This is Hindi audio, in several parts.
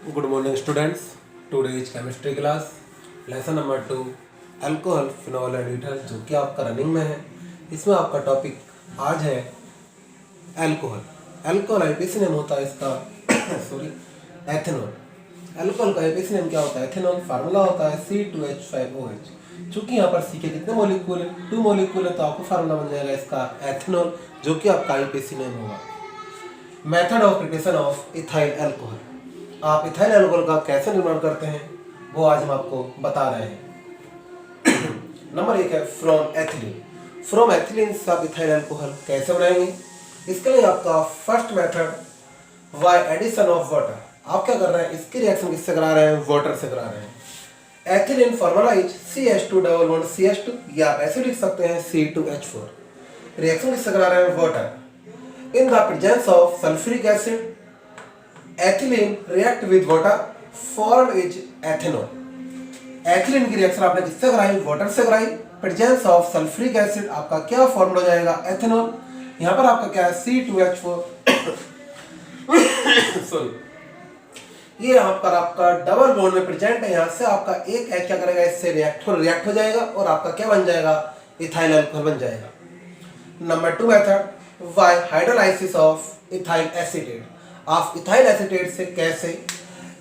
Good morning students. Today is chemistry class lesson number 2 alcohol phenol and ether, जो कि आपका रनिंग में है। इसमें आपका टॉपिक आज है अल्कोहल। अल्कोहल आईपीसी नेम होता है इसका सॉरी एथेनॉल। अल्कोहल का आईपीसी नेम क्या होता है? एथेनॉल। फार्मूला होता है C2H5OH। चूंकि यहाँ पर C के कितने मॉलिक्यूल है? 2 मॉलिक्यूल है, तो आपको फार्मूला बन जाएगा इसका एथेनॉल, जो कि आपका आईपीसी नेम होगा। Method of preparation of ethyl alcohol. आप इथाइल अल्कोहल का कैसे निर्माण करते हैं वो आज हम आपको बता रहे हैं। नंबर 1 है फ्रॉम एथिलीन। फ्रॉम एथिलीन से आप इथाइल अल्कोहल कैसे बनाएंगे? इसके लिए आपका first method by addition of water. आप क्या कर रहे हैं? इसकी रिएक्शन किससे करा रहे हैं? वाटर से करा रहे हैं। एथिलीन फॉर्मूला इज CH2 या आप ऐसे लिख सकते हैं C2H4। रिएक्शन किससे करा रहे हैं? Water. In the presence of sulphuric acid ethylene react with water form is ethanol. Ethylene की रिएक्शन आपने किससे कराई? वाटर से कराई। प्रेजेंस ऑफ सल्फ्यूरिक एसिड आपका क्या फॉर्म हो जाएगा? एथेनॉल। यहाँ पर आपका क्या है? C2H4 सॉरी, ये यहाँ पर आपका डबल बॉन्ड में प्रेजेंट है। यहाँ से आपका एक H क्या करेगा? इससे रिएक्ट हो जाएगा और आपका क्या बन जाएगा? इथाइल अल्कोहल बन जाएगा। Number 2 method by hydrolysis of ethyl acetate. आप इथाइल एसीटेट से कैसे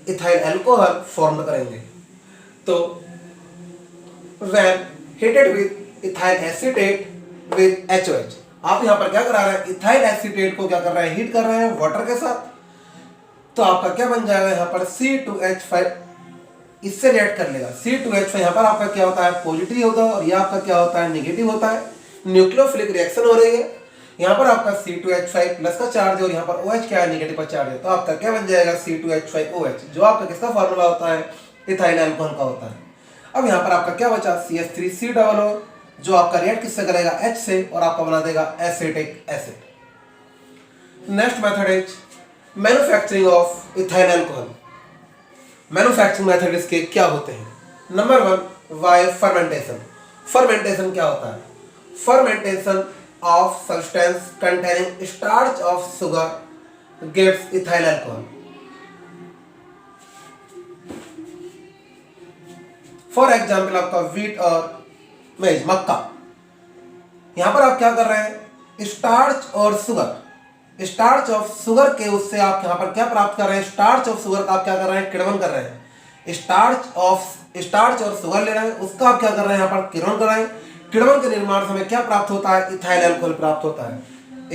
इथाइल अल्कोहल फॉर्म करेंगे? तो when heated with ethyl acetate with HOH, आप यहाँ पर क्या करा रहे हैं? इथाइल एसीटेट को क्या कर रहे हैं? हीट कर रहे हैं वाटर के साथ। तो आपका क्या बन जाएगा? यहाँ पर C2H5 इससे रिएक्ट कर लेगा। C2H5 यहाँ पर आपका क्या होता है? पॉजिटिव होता है और यह आपका क्या होता है? नेगेटिव होता है। न्यूक्लियोफिलिक रिएक्शन हो रही है। यहाँ पर आपका C2H5 प्लस का चार्ज है और यहाँ पर OH क्या है? नेगेटिव का चार्ज है। तो आपका क्या बन जाएगा? C2H5OH, जो आपका किसका फॉर्मूला होता है? इथाइल अल्कोहल का होता है। अब यहाँ पर आपका क्या बचा? CH3COO, जो आपका रिएक्ट किससे करेगा? H से, और आपका बना देगा acetic acid. Next method is manufacturing of ethyl alcohol. Manufacturing method इसके क्या होते हैं? Number 1 bye fermentation. फर्मेंटेशन क्या होता है? Fermentation of substance containing starch of sugar gives ethyl alcohol. For example आपका wheat और मेज मक्का। यहाँ पर आप क्या कर रहे हैं? स्टार्च और शुगर। स्टार्च ऑफ शुगर के उससे आप यहाँ पर क्या प्राप्त कर रहे हैं? स्टार्च ऑफ शुगर का आप क्या कर रहे हैं? किण्वन कर रहे हैं। स्टार्च और शुगर ले रहे हैं, उसका आप क्या कर रहे हैं? यहाँ पर किण्वन कर रहे हैं। किण्वन के निर्माण से हमें क्या प्राप्त होता है? इथाइल अल्कोहल प्राप्त होता है।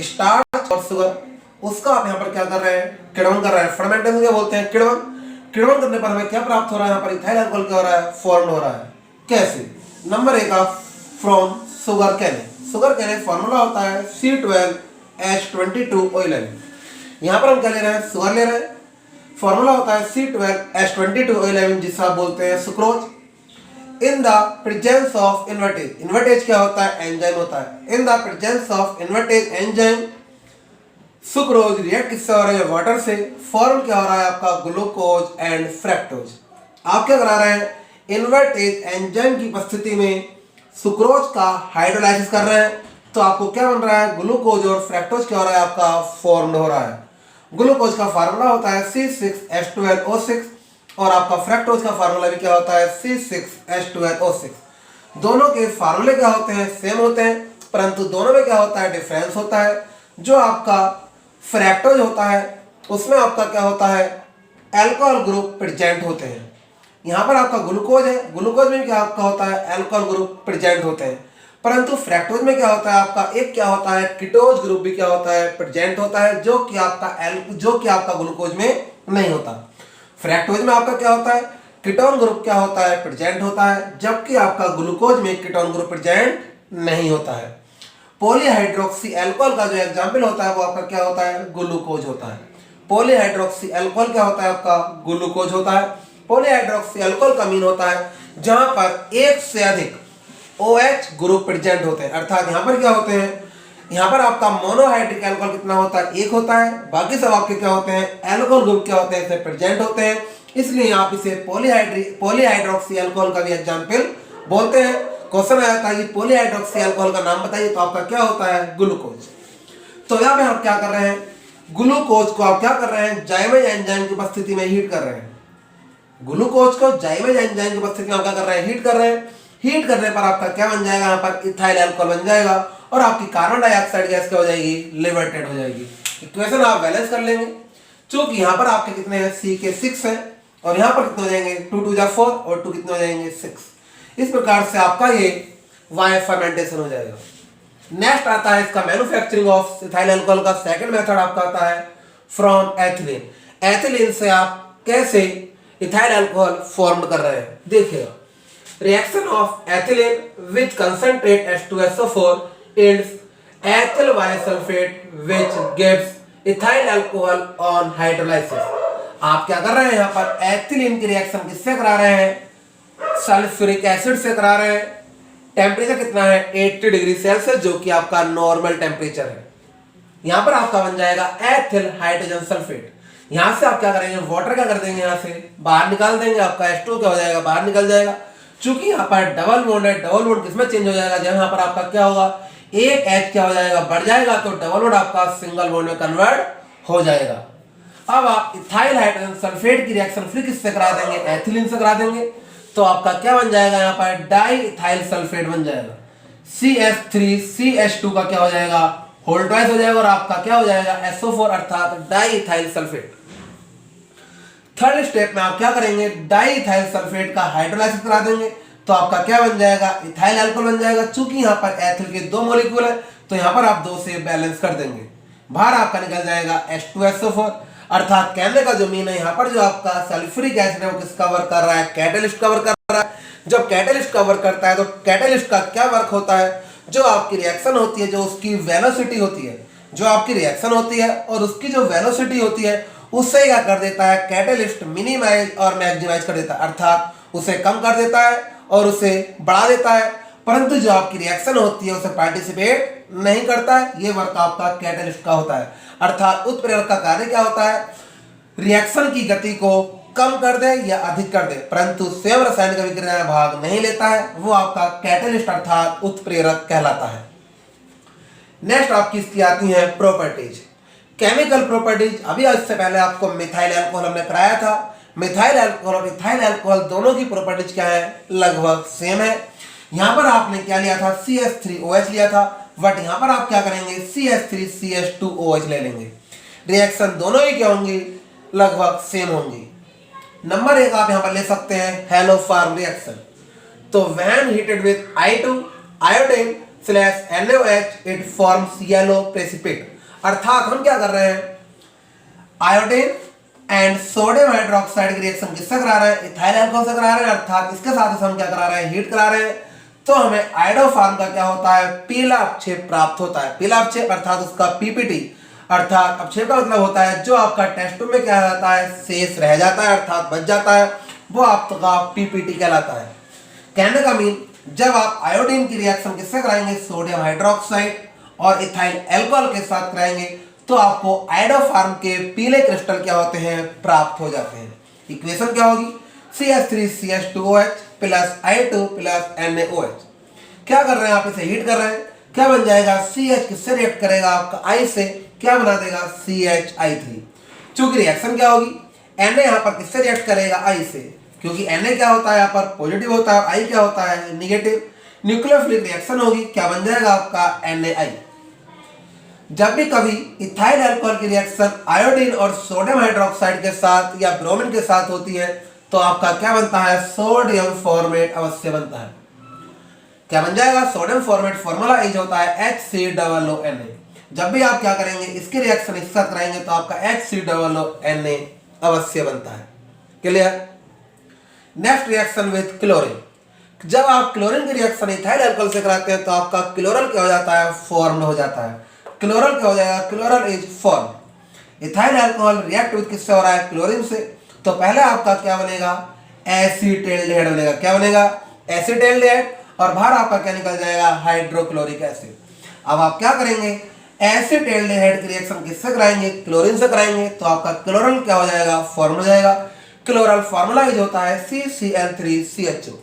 स्टार्च और शुगर, उसका आप यहाँ पर क्या कर रहे हैं? किण्वन कर रहे हैं। फर्मेंटेशन क्या बोलते हैं? किण्वन। किण्वन करने पर हमें क्या प्राप्त हो रहा है? यहाँ पर इथाइल अल्कोहल क्या हो रहा है? फॉर्म हो रहा है। कैसे? नंबर 1 आप फ्रॉम शुगर कैने। शुगर कैने फॉर्मूला होता है C12H22O11। यहाँ पर हम क्या ले रहे हैं? शुगर ले रहे हैं। फॉर्मूला होता है C12H22O11, जिसे आप बोलते हैं sucrose. In the presence of invertase, invertase क्या होता है? एंजाइम होता है। In the presence of invertase enzyme sucrose react किससे हो रहा है? वाटर से। फॉर्म क्या हो रहा है आपका? Glucose and fructose. आप क्या करा रहे हैं? इन्वर्टेज एंजाइम की उपस्थिति में सुक्रोज का हाइड्रोलाइसिस कर रहे हैं। तो आपको क्या बन रहा है? ग्लूकोज और फ्रैक्टोज क्या हो रहा है? आपका फॉर्म हो रहा है। ग्लूकोज का फार्मूला होता है C6H12O6 और आपका फ्रैक्टोज का फार्मूला भी क्या होता है? C6H12O6। दोनों के फार्मूले क्या होते हैं? सेम होते हैं, परंतु दोनों में क्या होता है? डिफरेंस होता है। जो आपका फ्रैक्टोज होता है उसमें आपका क्या होता है? अल्कोहल ग्रुप प्रेजेंट होते हैं। यहाँ पर आपका ग्लूकोज है, ग्लूकोज में क्या आपका होता है? अल्कोहल ग्रुप प्रेजेंट होते हैं। परंतु फ्रैक्टोज में क्या होता है? आपका एक क्या होता है? कीटोज ग्रुप भी क्या होता है? प्रेजेंट होता है, जो कि आपका ग्लूकोज में नहीं होता। फ्रैक्टोज में आपका क्या होता है? कीटोन ग्रुप क्या होता है? प्रेजेंट होता है, जबकि आपका ग्लूकोज में कीटोन ग्रुप प्रेजेंट नहीं होता है। पॉलीहाइड्रोक्सी अल्कोहल का जो एग्जांपल होता है वो आपका क्या होता है? ग्लूकोज होता है। पॉलीहाइड्रोक्सी अल्कोहल क्या होता है? आपका ग्लूकोज होता है। पॉलीहाइड्रोक्सी अल्कोहल का मीन होता है जहां पर एक से अधिक OH ग्रुप प्रेजेंट होते हैं। अर्थात यहाँ पर क्या होते हैं? यहाँ पर आपका मोनोहाइड्रिक अल्कोहल कितना होता है? एक होता है। बाकी सब आपके क्या होते हैं? अल्कोहल ग्रुप क्या होते हैं? इसमें प्रेजेंट होते हैं। इसलिए आप इसे पॉलीहाइड्रोक्सी अल्कोहल का भी एग्जांपल बोलते हैं। क्वेश्चन आया था कि पॉलीहाइड्रोक्सी अल्कोहल का नाम बताइए, तो आपका क्या होता है? ग्लूकोज। तो यहाँ पे हम क्या कर रहे हैं? ग्लूकोज को आप क्या कर रहे हैं? जाइमेज एंजाइम की उपस्थिति में हीट कर रहे हैं। ग्लूकोज को जाइमेज एंजाइम की उपस्थिति में क्या कर रहे हैं, हीट कर रहे हैं। हीट करने पर आपका क्या बन जाएगा, यहाँ पर इथाइल अल्कोहल बन जाएगा और आपकी कार्बन डाइऑक्साइड गैस क्या हो जाएगी, लिबरेटेड हो जाएगी। इक्वेशन आप बैलेंस कर लेंगे, चूंकि यहाँ पर आपके कितने हैं, सी के 6 है और यहाँ पर कितने हो जाएंगे, 2 2 जा 4 और 2 कितने हो जाएंगे, 6। इस प्रकार से आपका ये वाई फर्मेंटेशन हो जाएगा। नेक्स्ट आता है इसका मैन्युफैक्चरिंग ऑफ इथाइल अल्कोहल का सेकंड मेथड आपका आता है फ्रॉम एथिलीन। एथिलीन से आप कैसे इथाइल अल्कोहल फॉर्म कर रहे हैं, देखिएगा। Reaction of ethylene with concentrate H2SO4 yields ethyl bisulfate which gives ethyl alcohol on hydrolysis. आप क्या कर रहे हैं, यहाँ पर एथिलीन की रिएक्शन किससे करा रहे हैं, सल्फ्यूरिक एसिड से करा रहे हैं। टेम्परेचर कितना है, 80 डिग्री सेल्सियस, जो कि आपका नॉर्मल टेम्परेचर है। यहाँ पर आपका बन जाएगा एथिल हाइड्रोजन सल्फेट। यहाँ से आप क्या करेंगे, वाटर क्या कर देंगे, यहाँ से बाहर निकाल देंगे, आपका H2 क्या हो जाएगा, बाहर निकल जाएगा। चूंकि यहाँ पर डबल बॉन्ड है, डबल बॉन्ड किसमें चेंज हो जाएगा, जब यहाँ पर आपका क्या होगा, एक H क्या हो जाएगा, बढ़ जाएगा, तो डबल बॉन्ड आपका सिंगल बॉन्ड में कन्वर्ट हो जाएगा। अब आप इथाइल हाइड्रोजन सल्फेट की रिएक्शन फिर किससे करा देंगे, एथिलीन से करा देंगे, तो आपका क्या बन जाएगा, यहाँ पर डाई इथाइल सल्फेट बन जाएगा। CH3CH2 का क्या हो जाएगा, होल ट्वाइस हो जाएगा और आपका क्या हो जाएगा, SO4 अर्थात di ethyl sulphate. Third step में आप क्या करेंगे, डाई इथाइल सल्फेट का हाइड्रोलाइसिस करा देंगे, तो आपका क्या बन जाएगा, इथाइल अल्कोहल बन जाएगा। चूंकि यहाँ पर एथिल के 2 मॉलिक्यूल है, तो यहाँ पर आप 2 से बैलेंस कर देंगे, बाहर आपका निकल जाएगा H2SO4। अर्थात कहने का जो मीन है, यहाँ पर जो आपका सल्फ्यूरिक एसिड है वो किसका वर्क कर रहा है, कैटलिस्ट का वर्क कर रहा है। जब कैटलिस्ट का वर्क करता है तो कैटलिस्ट का क्या वर्क होता है, जो आपकी रिएक्शन होती है, जो उसकी वेलोसिटी होती है, जो आपकी रिएक्शन होती है और उसकी जो वेलोसिटी होती है, उससे क्या कर देता है, कैटलिस्ट मिनिमाइज और मैक्सिमाइज कर देता है। अर्थात उसे कम कर देता है और उसे बढ़ा देता है, परंतु जो आपकी रिएक्शन होती है उसे पार्टिसिपेट नहीं करता है। ये वर्क आपका कैटलिस्ट का होता है। अर्थात उत्प्रेरक का कार्य क्या होता है, रिएक्शन की गति को कम कर दे या अधिक कर दे, परंतु स्वयं रासायनिक अभिक्रिया में भाग नहीं लेता है, वो आपका कैटलिस्ट अर्थात उत्प्रेरक कहलाता है। नेक्स्ट आपकी इसकी आती है प्रॉपर्टीज, केमिकल प्रॉपर्टीज। अभी इससे पहले आपको मिथाइल अल्कोहल हमने कराया था। मिथाइल अल्कोहल और इथाइल अल्कोहल दोनों की प्रॉपर्टीज क्या है, लगभग सेम है। यहाँ पर आपने क्या लिया था, CH3OH लिया था, बट यहाँ पर आप क्या करेंगे, CH3CH2OH ले लेंगे। रिएक्शन दोनों ही क्या होंगी, लगभग सेम होंगी। नंबर 1 आप यहाँ पर ले सकते हैं हेलोफॉर्म रिएक्शन। तो when heated with I2 iodine / NaOH it forms yellow precipitate. अर्थात हम क्या कर रहे हैं, आयोडीन एंड सोडियम हाइड्रोक्साइड की रिएक्शन किससे करा रहे हैं, इथाइल अल्कोहल से करा रहे हैं। अर्थात इसके साथ हम क्या करा रहे हैं, हीट करा रहे हैं, तो हमें आयोडोफॉर्म का क्या होता है, पीला अवक्षेप प्राप्त होता है। पीला अवक्षेप अर्थात उसका PPT, अर्थात अवक्षेप का मतलब होता है जो आपका टेस्ट ट्यूब में क्या रहता है, शेष रह जाता है, अर्थात बच जाता है, वो आपका PPT कहलाता है। कहने का मीन, जब आप आयोडीन की रिएक्शन किससे कराएंगे, सोडियम हाइड्रोक्साइड और इथाइल अल्कोहल के साथ कराएंगे, तो आपको आयोडोफॉर्म के पीले क्रिस्टल क्या होते हैं, प्राप्त हो जाते हैं। इक्वेशन क्या होगी, CH3CH2OH plus I2 plus NaOH। क्या कर रहे हैं आप, इसे हीट कर रहे हैं, क्या बन जाएगा, CH किससे रिएक्ट करेगा, आपका I से, क्या बना देगा, CHI3। चूंकि रिएक्शन क्या होगी, Na यहाँ पर किससे रिएक्ट करेगा, I से, क्योंकि Na क्या होता है, यहाँ पर पॉजिटिव होता है, I क्या होता है, निगेटिव। न्यूक्लियोफिलिक रिएक्शन होगी, क्या बन जाएगा आपका NaI। जब भी कभी इथाइल अल्कोहल की रिएक्शन आयोडीन और सोडियम हाइड्रोक्साइड के साथ या ब्रोमीन के साथ होती है, तो आपका क्या बनता है, सोडियम फॉर्मेट अवश्य बनता है। क्या बन जाएगा, सोडियम फॉर्मेट, फॉर्मूला इज होता है HCOONA। जब भी आप क्या करेंगे, इसकी रिएक्शन इसके साथ कराएंगे, तो आपका HCOONA अवश्य बनता है। Clear. Next reaction with chlorine. जब आप क्लोरीन की रिएक्शन इथाइल अल्कोहल से कराते हैं, तो आपका क्लोरल क्या हो जाता है, फॉर्म्ड हो जाता है। क्लोरल क्या हो जाएगा, chloral is form. Ethyl alcohol react with किससे हो रहा है, क्लोरीन से, तो पहले आपका क्या बनेगा, एसीटल्डिहाइड बनेगा। क्या बनेगा, एसीटल्डिहाइड, और बाहर आपका क्या निकल जाएगा, हाइड्रोक्लोरिक एसिड। अब आप क्या करेंगे, एसीटल्डिहाइड की रिएक्शन किससे कराएंगे, क्लोरीन से कराएंगे, तो आपका क्लोरल क्या हो जाएगा, फॉर्म हो जाएगा। क्लोरल फॉर्मूला यूज होता है CCl3CHO।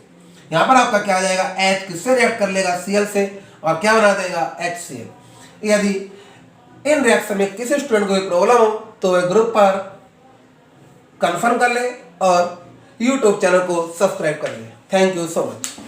यहाँ पर आपका क्या हो जाएगा, H किससे रिएक्ट कर लेगा, Cl से, और क्या बना देगा, HCl। यदि इन रिएक्शन में किसी स्टूडेंट को कोई प्रॉब्लम हो तो वह ग्रुप पर कंफर्म कर ले और यूट्यूब चैनल को सब्सक्राइब कर लें। Thank you so much.